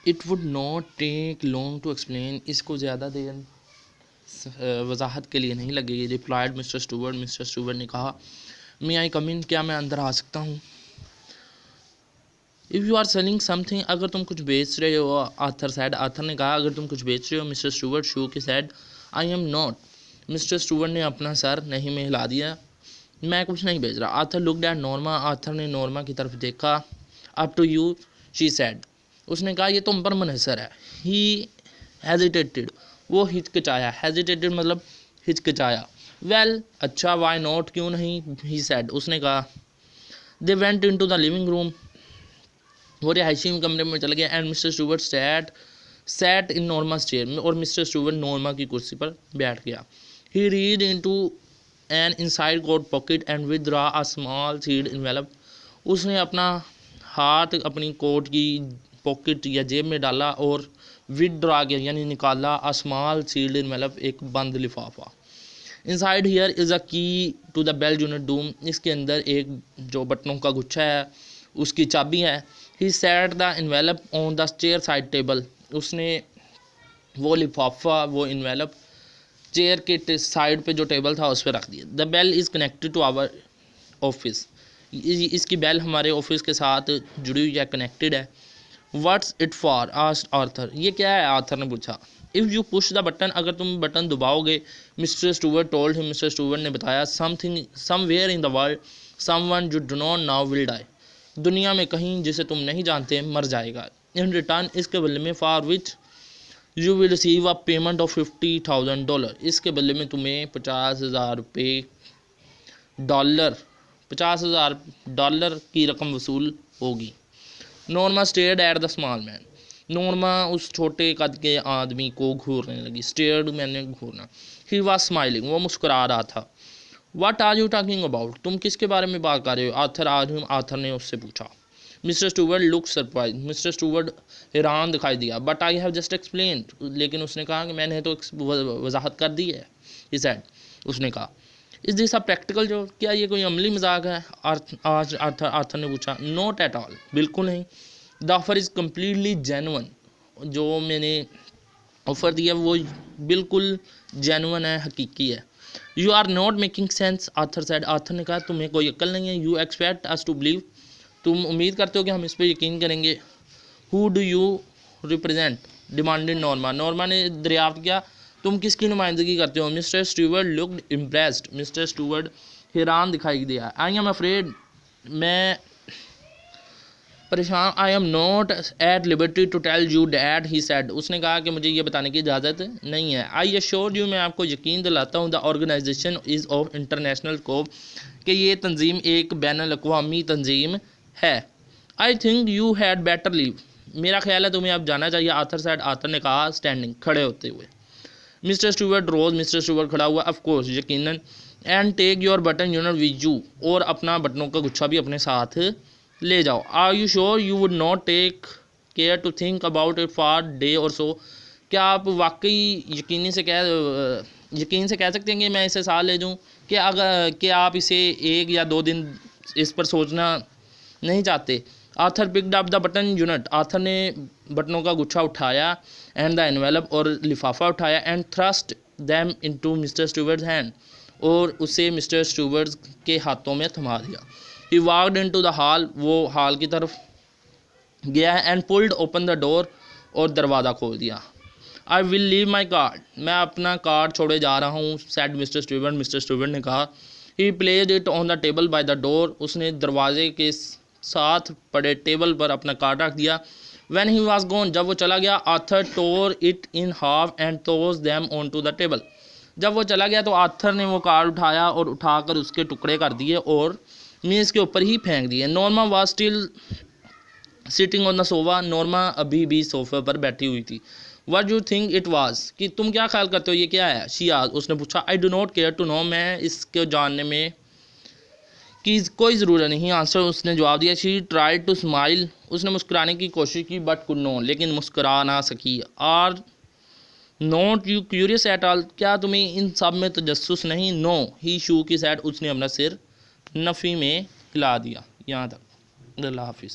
It would not take long to explain, इसको ज़्यादा देर वजाहत के लिए नहीं लगेगी। Replied Mister Stuart, mister Stuart ने कहा, मे आई कम इन, क्या मैं अंदर आ सकता हूँ। If you are selling something, अगर तुम कुछ बेच रहे हो, आर्थर सैड, आर्थर ने कहा अगर तुम कुछ बेच रहे हो। मिस्टर स्टूवर्ट शू के sad, I am not, mister Stuart ने अपना सर नहीं में हिला दिया, मैं कुछ नहीं बेच रहा। Arthur looked at Norma, Arthur ने नॉर्मा की तरफ देखा। Up to you, she said, उसने कहा ये तुम पर मुनहसर है। ही हेजिटेटेड, वो हिचकिचाया, हेजिटेटेड मतलब हिचकिचाया। वेल अच्छा, वाई नॉट, क्यों नहीं, ही सैड, उसने कहा। They went into the living room, वो रिहायशी कमरे में चले गए। And mister Stuart sat in Norma's chair, और मिस्टर स्टूवर्ट नॉर्मा की कुर्सी पर बैठ गया। He reached into an inside coat pocket and withdraw a small sealed envelope, उसने अपना हाथ अपनी कोट की पॉकेट या जेब में डाला और विदड्रॉ किया यानी निकाला अ स्मॉल सीड एनवेलप, एक बंद लिफाफा। Inside here is a key to the bell unit doom, इसके अंदर एक जो बटनों का गुच्छा है उसकी चाबी है। He set the envelope on the chair side table, उसने वो लिफाफा वो एनवेलप चेयर के साइड पे जो टेबल था उस पर रख दिया। The bell is connected to our office, इसकी बेल हमारे ऑफिस के साथ जुड़ी हुई है, कनेक्टेड है। What's it for, asked Arthur, ये क्या है, आर्थर ने पूछा। If you push the button, अगर तुम बटन दबाओगे। Mister Stuart told him, mister Stuart ने बताया। Something somewhere in the world someone you do not know will die, दुनिया में कहीं जिसे तुम नहीं जानते मर जाएगा। इन रिटर्न, इसके बदले में, for which you will receive a payment of $50,000, इसके बदले में तुम्हें $50,000 डॉलर, $50,000 की रकम वसूल होगी। Norma stared at the small man, Norma उस छोटे कद के आदमी को घूरने लगी। स्टेयर्ड मैंने घूरना। ही वॉज स्माइलिंग, वो मुस्कुरा रहा था। What are you talking about, तुम किसके बारे में बात कर रहे हो, आर्थर ने उससे पूछा। Mister Stuart look surprise, mister Stuart हैरान दिखाई दिया। But I have just explain, लेकिन उसने कहा कि मैंने तो वजाहत कर दी है। ही सेड, उसने कहा। इज दिस अ प्रैक्टिकल जो, क्या ये कोई अमली मजाक है, आर्थर ने पूछा। नॉट एट ऑल, बिल्कुल नहीं। The offer is completely genuine, जो मैंने ऑफ़र दिया वो बिल्कुल जेन्युइन है, हकीकी है। You are not making sense, Arthur said, Arthur ने कहा तुम्हें कोई अक्ल नहीं है। You expect us to believe, तुम उम्मीद करते हो कि हम इस पर यकीन करेंगे। Who do you represent, demanded Norma, Norma ने दरियाफ्त किया तुम किसकी नुमाइंदगी करते हो। Mister Stuart looked impressed, Mister Stuart हैरान दिखाई दिया। आई एम अफ्रेड, मैं परेशान। I am not at liberty to tell you that, he said, उसने कहा कि मुझे ये बताने की इजाज़त नहीं है। आई एश्योर यू, मैं आपको यकीन दिलाता हूँ, the organization is of international scope, कि ये तंजीम एक बैनुल अक़वामी तंजीम है। I think you had better leave, मेरा ख्याल है तुम्हें अब जाना चाहिए। आर्थर सेड, आर्थर ने कहा स्टैंडिंग, खड़े होते हुए। Mister Stuart rose, Mister Stuart खड़ा हुआ। ऑफ कोर्स, यकीनन। And take your button unit with you, और अपना बटनों का गुच्छा भी अपने साथ ले जाओ। Are you sure you would not take care to think about it for day or so, क्या आप वाकई यकीन से कह सकते हैं कि मैं इसे साथ ले जाऊँ, कि अगर कि आप इसे 1 या 2 दिन इस पर सोचना नहीं चाहते। Arthur picked up the button unit, Arthur ने बटनों का गुच्छा उठाया। एंड द एनवेलप, और लिफाफा उठाया। And thrust them into mister Stuart's hand, और उसे मिस्टर स्टूवर्ट्स के हाथों में थमा दिया। He walked into the hall, वो हॉल की तरफ गया। And pulled open the door, और दरवाज़ा खोल दिया। I will leave my card, मैं अपना कार्ड छोड़े जा रहा हूँ, said mister Stuart, mister Stuart ने कहा। He placed it on the table by the door, उसने दरवाजे के साथ पड़े टेबल पर अपना कार्ड रख दिया। When he was gone, जब वो चला गया, Arthur tore it in half and tossed them onto the table, जब वो चला गया तो आर्थर ने वो कार्ड उठाया और उठाकर उसके टुकड़े कर दिए और मेज़ के ऊपर ही फेंक दिए। Norma was still sitting on the sofa, Norma अभी भी सोफे पर बैठी हुई थी। What do you think it was, कि तुम क्या ख्याल करते हो ये क्या है। She asked, उसने पूछा। I do not care to know, मैं इसके जानने में कि कोई ज़रूरत नहीं। आंसर, उसने जवाब दिया। शी ट्राइड टू स्माइल, उसने मुस्कुराने की कोशिश की, बट कुड नो, लेकिन मुस्कुरा ना सकी। Are not you curious at all, क्या तुम्हें इन सब में तजस्सुस नहीं। नो, ही शू की सैड, उसने अपना सिर नफ़ी में हिला दिया। यहाँ तक। अल्लाह हाफिज़।